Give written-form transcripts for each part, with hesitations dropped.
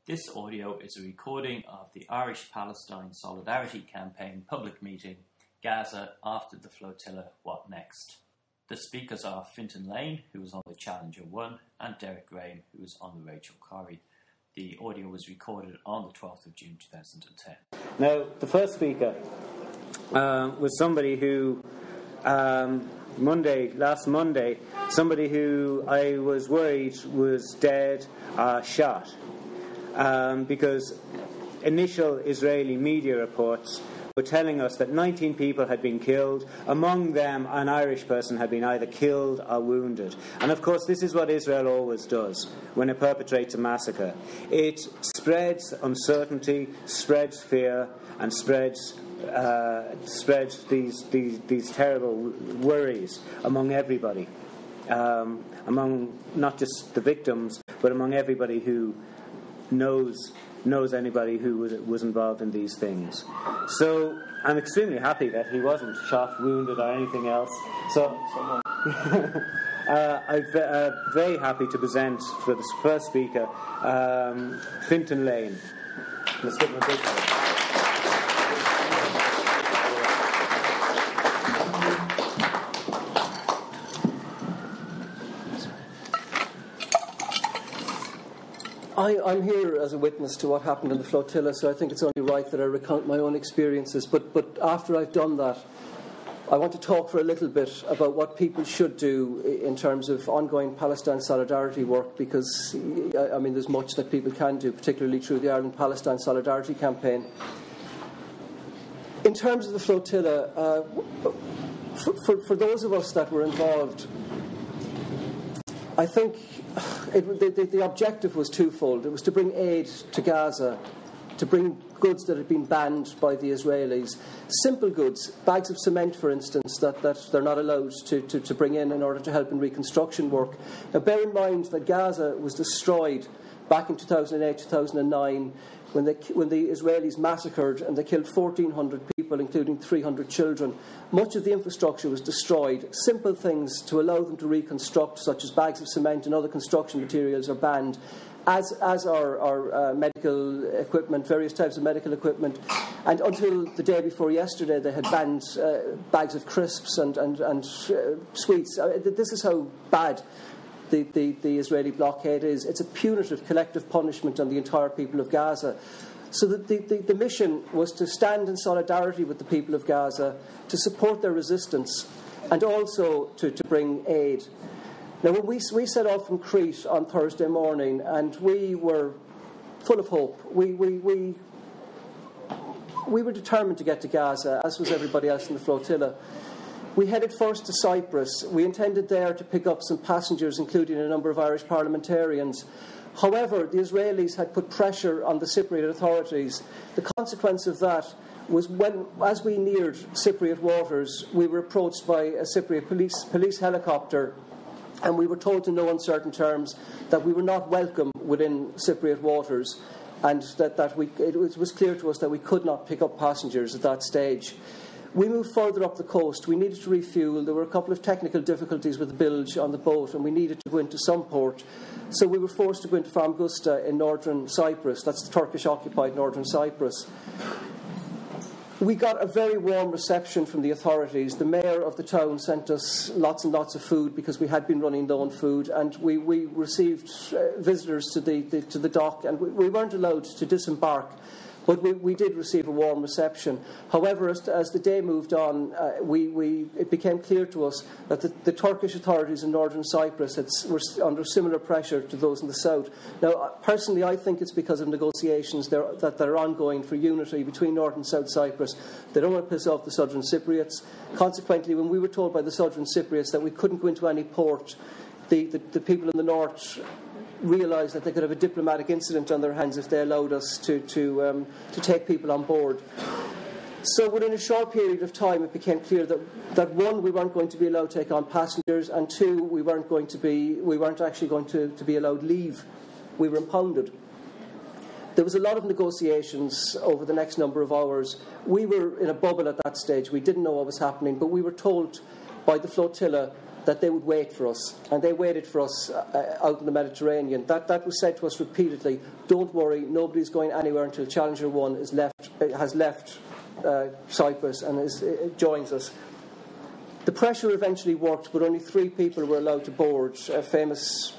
This audio is a recording of the Irish-Palestine Solidarity Campaign public meeting, Gaza after the flotilla, what next? The speakers are Fintan Lane, who was on the Challenger 1, and Derek Graham, who was on the Rachel Corrie. The audio was recorded on the 12th of June 2010. Now, the first speaker was somebody who, last Monday, somebody who I was worried was dead, shot. Because initial Israeli media reports were telling us that 19 people had been killed, among them an Irish person had been either killed or wounded. And of course this is what Israel always does when it perpetrates a massacre. It spreads uncertainty, spreads fear, and spreads these terrible worries among everybody, among not just the victims, but among everybody who knows anybody who was involved in these things. So I'm extremely happy that he wasn't shot, wounded, or anything else. So I'm very happy to present for the first speaker, Fintan Lane. Let's give him a big hand. I'm here as a witness to what happened in the flotilla, so I think it's only right that I recount my own experiences. But after I've done that, I want to talk for a little bit about what people should do in terms of ongoing Palestine solidarity work, because, I mean, there's much that people can do, particularly through the Ireland-Palestine Solidarity Campaign. In terms of the flotilla, for those of us that were involved, I think the objective was twofold. It was to bring aid to Gaza, to bring goods that had been banned by the Israelis. Simple goods, bags of cement, for instance, that they're not allowed to bring in order to help in reconstruction work. Now, bear in mind that Gaza was destroyed back in 2008, 2009, when the Israelis massacred and they killed 1,400 people, including 300 children. Much of the infrastructure was destroyed. Simple things to allow them to reconstruct, such as bags of cement and other construction materials, are banned, as are medical equipment, various types of medical equipment. And until the day before yesterday, they had banned bags of crisps and sweets. This is how bad the Israeli blockade is. It's a punitive collective punishment on the entire people of Gaza. So the mission was to stand in solidarity with the people of Gaza, to support their resistance, and also to bring aid. Now, when we set off from Crete on Thursday morning, and we were full of hope, we were determined to get to Gaza, as was everybody else in the flotilla. We headed first to Cyprus. We intended there to pick up some passengers, including a number of Irish parliamentarians. However, the Israelis had put pressure on the Cypriot authorities. The consequence of that was as we neared Cypriot waters, we were approached by a Cypriot police helicopter, and we were told in no uncertain terms that we were not welcome within Cypriot waters, and that it was clear to us that we could not pick up passengers at that stage. We moved further up the coast. We needed to refuel. There were a couple of technical difficulties with the bilge on the boat, and we needed to go into some port. So we were forced to go into Famagusta in northern Cyprus. That's the Turkish-occupied northern Cyprus. We got a very warm reception from the authorities. The mayor of the town sent us lots and lots of food because we had been running low on food, and we received visitors to the dock, and we weren't allowed to disembark. But we did receive a warm reception. However, as the day moved on, it became clear to us that the Turkish authorities in northern Cyprus were under similar pressure to those in the south. Now, personally, I think it's because of negotiations that are ongoing for unity between North and South Cyprus. They don't want to piss off the Southern Cypriots. Consequently, when we were told by the Southern Cypriots that we couldn't go into any port, the people in the north realised that they could have a diplomatic incident on their hands if they allowed us to take people on board. So within a short period of time, it became clear that one, we weren't going to be allowed to take on passengers, and two, we weren't actually going to be allowed leave. We were impounded. There was a lot of negotiations over the next number of hours. We were in a bubble at that stage. We didn't know what was happening, but we were told by the flotilla that they would wait for us, and they waited for us out in the Mediterranean. That was said to us repeatedly. Don't worry, nobody's going anywhere until Challenger 1 has left Cyprus and joins us. The pressure eventually worked, but only 3 people were allowed to board. A famous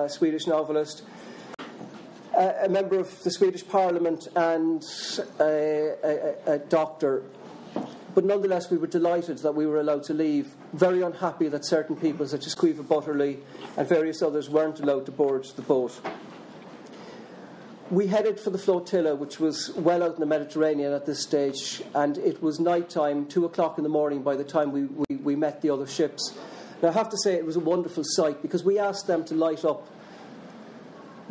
Swedish novelist, a member of the Swedish Parliament, and a doctor. But nonetheless, we were delighted that we were allowed to leave. Very unhappy that certain people, such as Caoimhe Butterley and various others, weren't allowed to board the boat. We headed for the flotilla, which was well out in the Mediterranean at this stage, and it was night time, 2 o'clock in the morning, by the time we met the other ships. Now, I have to say it was a wonderful sight, because we asked them to light up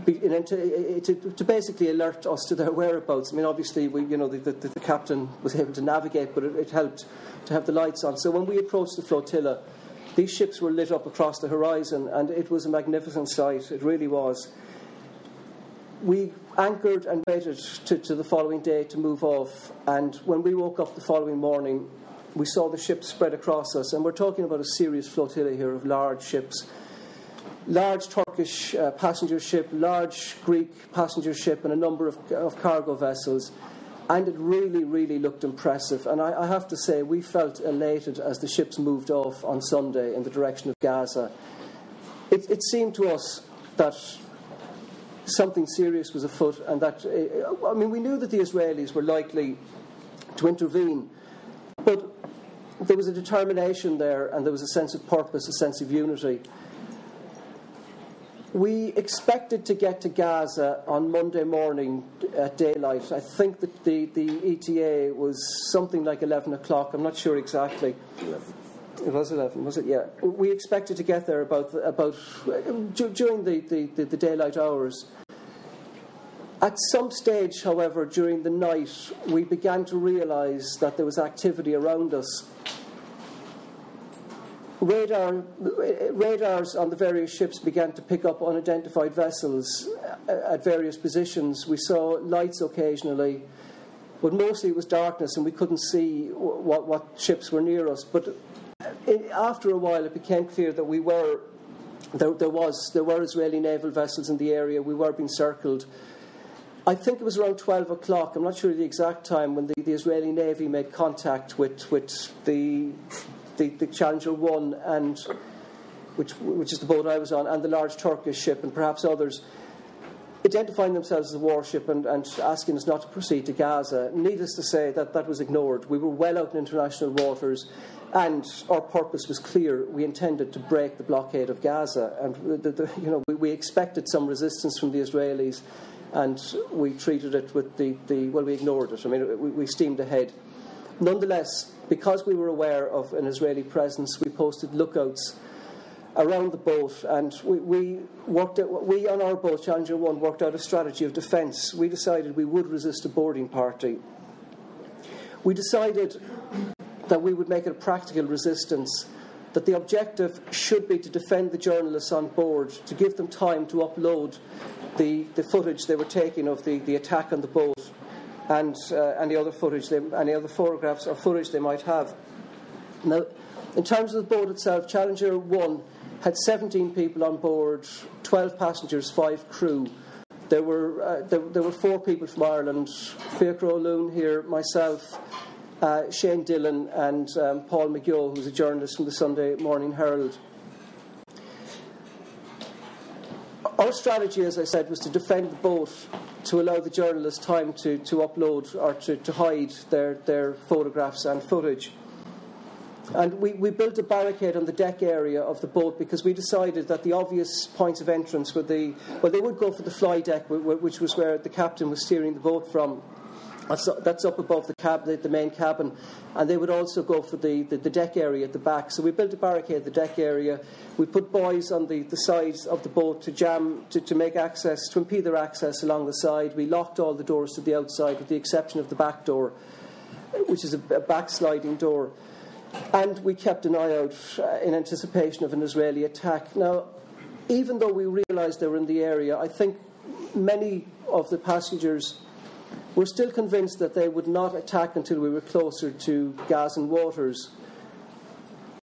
to basically alert us to their whereabouts. I mean, obviously, the captain was able to navigate, but it helped to have the lights on. So when we approached the flotilla, these ships were lit up across the horizon, and it was a magnificent sight. It really was. We anchored and waited to the following day to move off, and when we woke up the following morning, we saw the ships spread across us, and we're talking about a serious flotilla here of large ships. Large Turkish passenger ship, large Greek passenger ship, and a number of cargo vessels. And it really, really looked impressive. And I have to say, we felt elated as the ships moved off on Sunday in the direction of Gaza. It seemed to us that something serious was afoot, and that, we knew that the Israelis were likely to intervene, but there was a determination there, and there was a sense of purpose, a sense of unity. We expected to get to Gaza on Monday morning at daylight. I think that the ETA was something like 11 o'clock. I'm not sure exactly. 11. It was 11, was it? Yeah. We expected to get there about during the daylight hours. At some stage, however, during the night, we began to realise that there was activity around us. Radars on the various ships began to pick up unidentified vessels at various positions. We saw lights occasionally, but mostly it was darkness, and we couldn't see what ships were near us. But after a while, it became clear that there were Israeli naval vessels in the area. We were being circled. I think it was around 12 o'clock. I'm not sure the exact time when the Israeli Navy made contact with the Challenger 1, and which is the boat I was on, and the large Turkish ship, and perhaps others, identifying themselves as a warship and asking us not to proceed to Gaza. Needless to say, that was ignored. We were well out in international waters, and our purpose was clear. We intended to break the blockade of Gaza, and we expected some resistance from the Israelis, and we treated it with we ignored it. I mean, we steamed ahead. Nonetheless, because we were aware of an Israeli presence, we posted lookouts around the boat, and we on our boat, Challenger 1, worked out a strategy of defence. We decided we would resist a boarding party. We decided that we would make it a practical resistance, that the objective should be to defend the journalists on board, to give them time to upload the footage they were taking of the attack on the boat, and any other footage, any other photographs or footage they might have. Now, in terms of the boat itself, Challenger 1 had 17 people on board, 12 passengers, 5 crew. There were 4 people from Ireland: Fiachra O'Loon here, myself, Shane Dillon, and Paul McGill, who's a journalist from the Sunday Morning Herald. Our strategy, as I said, was to defend the boat, to allow the journalists time to upload or to hide their photographs and footage. And we built a barricade on the deck area of the boat, because we decided that the obvious points of entrance were they would go for the fly deck, which was where the captain was steering the boat from. That's up above the main cabin, and they would also go for the deck area at the back. So we built a barricade at the deck area. We put buoys on the sides of the boat to make access, to impede their access along the side. We locked all the doors to the outside, with the exception of the back door, which is a backsliding door. And we kept an eye out in anticipation of an Israeli attack. Now, even though we realised they were in the area, I think many of the passengers were still convinced that they would not attack until we were closer to Gazan waters.